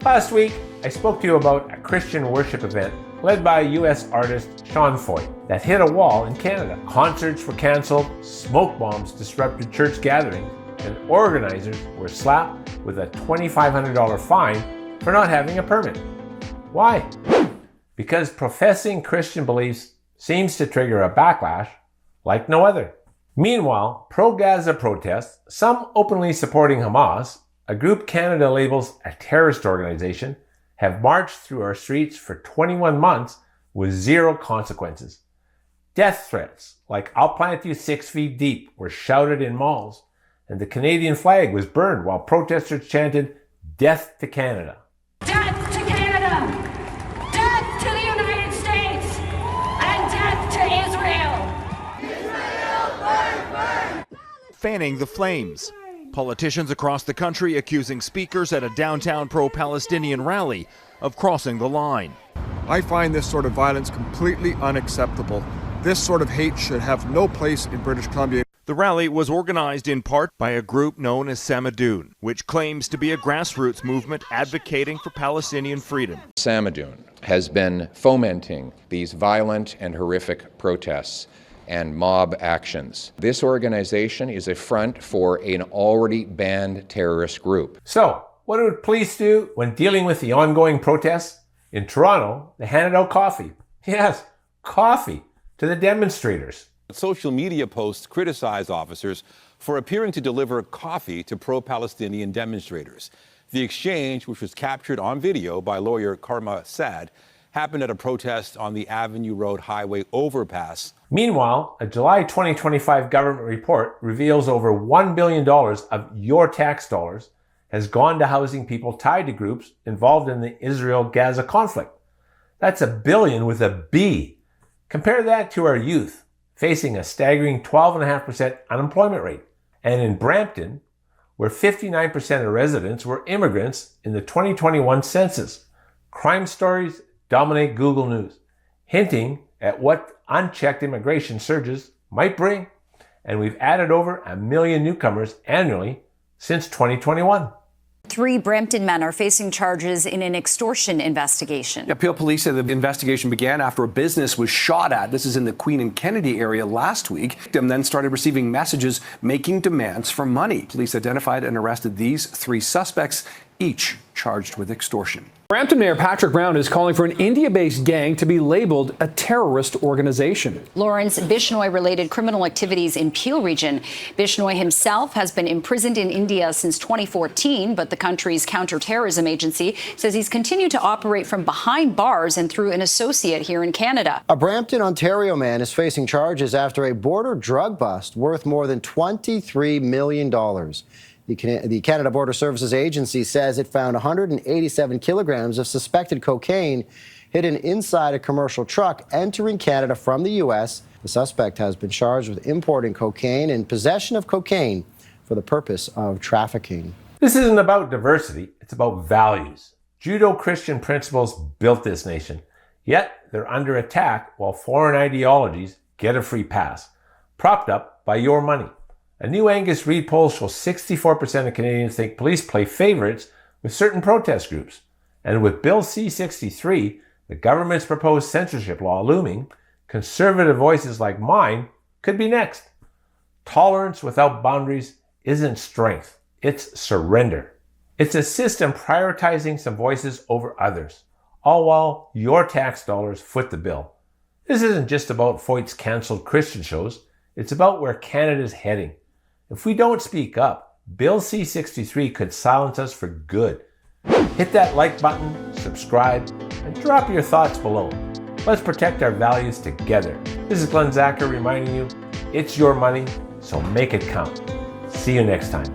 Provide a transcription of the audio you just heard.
Last week, I spoke to you about a Christian worship event led by US artist Sean Foy that hit a wall in Canada. Concerts were cancelled, smoke bombs disrupted church gatherings, and organizers were slapped with a $2,500 fine for not having a permit. Why? Because professing Christian beliefs seems to trigger a backlash like no other. Meanwhile, pro-Gaza protests, some openly supporting Hamas, a group Canada labels a terrorist organization, have marched through our streets for 21 months with zero consequences. Death threats, like "I'll plant you 6 feet deep," were shouted in malls, and the Canadian flag was burned while protesters chanted, "Death to Canada." Death to Canada! Death to the United States! And death to Israel! Israel, burn, burn! Fanning the flames. Politicians across the country accusing speakers at a downtown pro-Palestinian rally of crossing the line. I find this sort of violence completely unacceptable. This sort of hate should have no place in British Columbia. The rally was organized in part by a group known as Samadoun, which claims to be a grassroots movement advocating for Palestinian freedom. Samadoun has been fomenting these violent and horrific protests and mob actions. This organization is a front for an already banned terrorist group. So, what did police do when dealing with the ongoing protests? In Toronto, they handed out coffee. Yes, coffee to the demonstrators. Social media posts criticize officers for appearing to deliver coffee to pro-Palestinian demonstrators. The exchange, which was captured on video by lawyer Karma Sad, happened at a protest on the Avenue Road Highway overpass. Meanwhile, a July 2025 government report reveals over $1 billion of your tax dollars has gone to housing people tied to groups involved in the Israel-Gaza conflict. That's $1 billion with a B. Compare that to our youth, facing a staggering 12.5% unemployment rate. And in Brampton, where 59% of residents were immigrants in the 2021 census, crime stories dominate Google News, hinting at what unchecked immigration surges might bring. And we've added over 1 million newcomers annually since 2021. 3 Brampton men are facing charges in an extortion investigation. Yeah, Peel police said the investigation began after a business was shot at. This is in the Queen and Kennedy area last week. Victim then started receiving messages making demands for money. Police identified and arrested these 3 suspects, each charged with extortion. Brampton Mayor Patrick Brown is calling for an India-based gang to be labeled a terrorist organization. Lawrence Bishnoi-related criminal activities in Peel region. Bishnoi himself has been imprisoned in India since 2014, but the country's counterterrorism agency says he's continued to operate from behind bars and through an associate here in Canada. A Brampton, Ontario man is facing charges after a border drug bust worth more than $23 million. The Canada Border Services Agency says it found 187 kilograms of suspected cocaine hidden inside a commercial truck entering Canada from the U.S. The suspect has been charged with importing cocaine and possession of cocaine for the purpose of trafficking. This isn't about diversity, it's about values. Judeo-Christian principles built this nation, yet they're under attack while foreign ideologies get a free pass, propped up by your money. A new Angus Reid poll shows 64% of Canadians think police play favorites with certain protest groups. And with Bill C-63, the government's proposed censorship law looming, conservative voices like mine could be next. Tolerance without boundaries isn't strength, it's surrender. It's a system prioritizing some voices over others, all while your tax dollars foot the bill. This isn't just about Foyt's cancelled Christian shows, it's about where Canada's heading. If we don't speak up, Bill C-63 could silence us for good. Hit that like button, subscribe, and drop your thoughts below. Let's protect our values together. This is Glenn Zacher reminding you, it's your money, so make it count. See you next time.